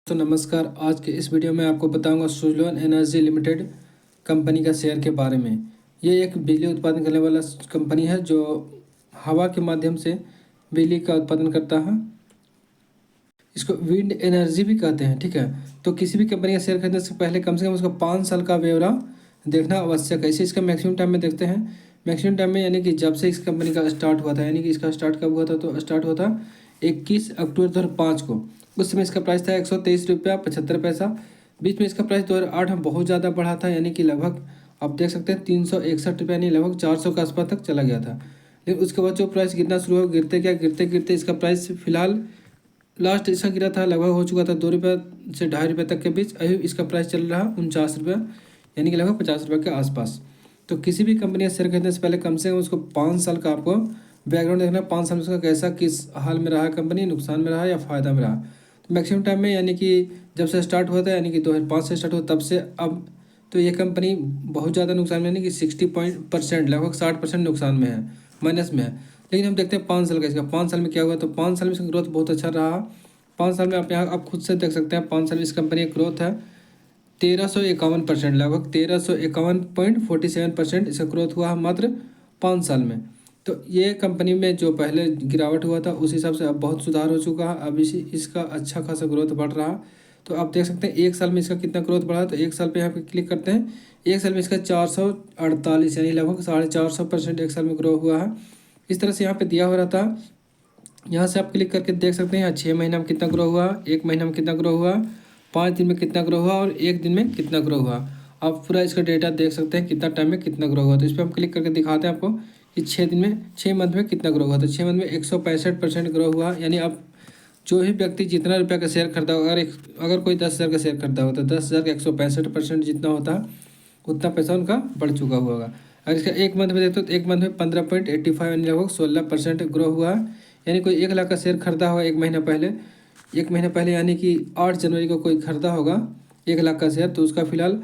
तो नमस्कार। आज के इस वीडियो में आपको बताऊंगा सुज़लोन एनर्जी लिमिटेड कंपनी का शेयर के बारे में। ये एक बिजली उत्पादन करने वाला कंपनी है जो हवा के माध्यम से बिजली का उत्पादन करता है। इसको विंड एनर्जी भी कहते हैं, ठीक है। तो किसी भी कंपनी का शेयर खरीदने से पहले कम से कम उसका 5 साल का ब्यौरा देखना आवश्यक है। इसे इसका मैक्सिमम टाइम में देखते हैं। मैक्सिमम टाइम में यानी कि जब से इस कंपनी का स्टार्ट हुआ था, यानी कि इसका स्टार्ट कब हुआ था, तो स्टार्ट हुआ था 21 अक्टूबर 2005 को। उस समय इसका प्राइस था 123 रुपया 75 पैसा। बीच में इसका प्राइस 2008 में बहुत ज़्यादा बढ़ा था, यानी कि लगभग आप देख सकते हैं 361 रुपया, यानी लगभग 400 के आसपास तक चला गया था। लेकिन उसके बाद जो प्राइस गिरना शुरू हुआ, गिरते गिरते इसका प्राइस फिलहाल लास्ट इसका गिरा था, लगभग हो चुका था 2 रुपये से 2.5 रुपये तक के बीच। अभी इसका प्राइस चल रहा 49 रुपये, यानी कि लगभग 50 रुपये के आसपास। तो किसी भी कंपनी का शेयर खरीदने से पहले कम से कम उसको 5 साल का आपको बैकग्राउंड देखना है। 5 साल में उसका कैसा किस हाल में रहा कंपनी, नुकसान में रहा या फ़ायदा में रहा। तो मैक्सिमम टाइम में यानी कि जब से स्टार्ट हुआ था, यानी कि 2005 से स्टार्ट हुआ, तब से अब तो ये कंपनी बहुत ज़्यादा नुकसान में, यानी कि 60% लगभग 60% नुकसान में है, माइनस में है। लेकिन हम देखते हैं 5 साल का, इसका 5 साल में क्या हुआ। तो 5 साल में इसका ग्रोथ बहुत अच्छा रहा। 5 साल में आप यहाँ आप खुद से देख सकते हैं 5 साल में इस कंपनी का ग्रोथ है 1351%, लगभग 1351.47% इसका ग्रोथ हुआ है मात्र 5 साल में। तो ये कंपनी में जो पहले गिरावट हुआ था उस हिसाब से अब बहुत सुधार हो चुका है। अब इसका अच्छा खासा ग्रोथ बढ़ रहा। तो आप देख सकते हैं 1 साल में इसका कितना ग्रोथ बढ़ा। तो 1 साल पे यहाँ पे क्लिक करते हैं। 1 साल में इसका 448 यानी लगभग 450% 1 साल में ग्रो हुआ है। इस तरह से यहाँ पे दिया हो रहा था। यहाँ से आप क्लिक करके देख सकते हैं यहाँ 6 महीना में कितना ग्रो हुआ, 1 महीना में कितना ग्रो हुआ, 5 दिन में कितना ग्रो हुआ और 1 दिन में कितना ग्रो हुआ। आप पूरा इसका डेटा देख सकते हैं कितना टाइम में कितना ग्रो हुआ। तो इस पर हम क्लिक करके दिखाते हैं आपको कि 6 दिन में 6 मंथ में कितना ग्रो हुआ। तो 6 मंथ में 165% ग्रो हुआ। यानी आप जो भी व्यक्ति जितना रुपया का शेयर खरीदा होगा, अगर कोई 10,000 का शेयर खरीदा हो तो 10,000 का 165% जितना होता है उतना पैसा उनका बढ़ चुका होगा। अगर इसका 1 मंथ में देखते हो तो 1 मंथ में 15.85 यानी लगभग 16% ग्रो हुआ। यानी कोई 1 लाख का शेयर खरीदा होगा 1 महीना पहले, 1 महीना पहले यानी कि 8 जनवरी को कोई खरीदा होगा 1 लाख का शेयर, तो उसका फिलहाल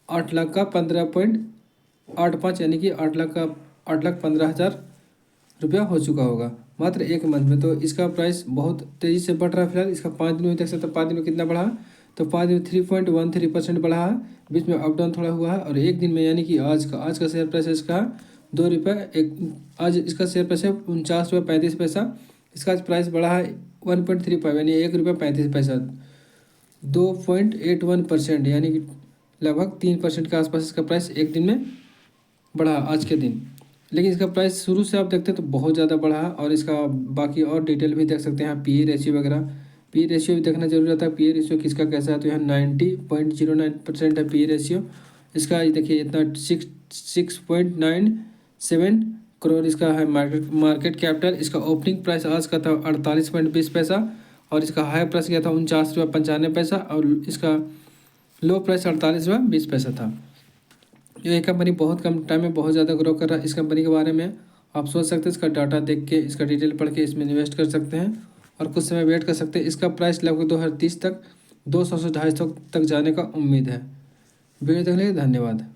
8 लाख का 15.85 यानी कि 8,15,000 रुपया हो चुका होगा मात्र 1 मंथ में। तो इसका प्राइस बहुत तेज़ी से बढ़ रहा है। फिलहाल इसका 5 दिन में देख सकते हैं 5 दिन में कितना बढ़ा। तो 5 दिन में 3.13% बढ़ा है। बीच में अप डाउन थोड़ा हुआ है। और 1 दिन में यानी कि आज का शेयर प्राइस है इसका 2 रुपये आज इसका शेयर प्राइस है 49 रुपये 35 पैसा। इसका आज प्राइस बढ़ा है 1.35 यानी 1 रुपये 35 पैसा, 2.81% यानी कि लगभग 3% के आसपास इसका प्राइस 1 दिन में बढ़ा आज के दिन। लेकिन इसका प्राइस शुरू से आप देखते हैं तो बहुत ज़्यादा बढ़ा है। और इसका बाकी और डिटेल भी देख सकते हैं यहाँ, पी रेशियो वगैरह। पी रेशियो भी देखना जरूरी रहता है। पी रेशियो किसका कैसा है, तो यहाँ 90.09% है पी रेशियो इसका। देखिए इतना 6.97 करोड़ इसका है मार्केट कैपिटल। इसका ओपनिंग प्राइस आज का था 48.20 पैसा और इसका हाई प्राइस गया था 49 रुपये 95 पैसा और इसका लो प्राइस 48 रुपये 20 पैसा था। ये कंपनी बहुत कम टाइम में बहुत ज़्यादा ग्रो कर रहा है। इस कंपनी के बारे में आप सोच सकते हैं, इसका डाटा देख के इसका डिटेल पढ़ के इसमें इन्वेस्ट कर सकते हैं और कुछ समय वेट कर सकते हैं। इसका प्राइस लगभग 2030 तक 200 से 250 तक जाने का उम्मीद है। वीडियो देखने के लिए धन्यवाद।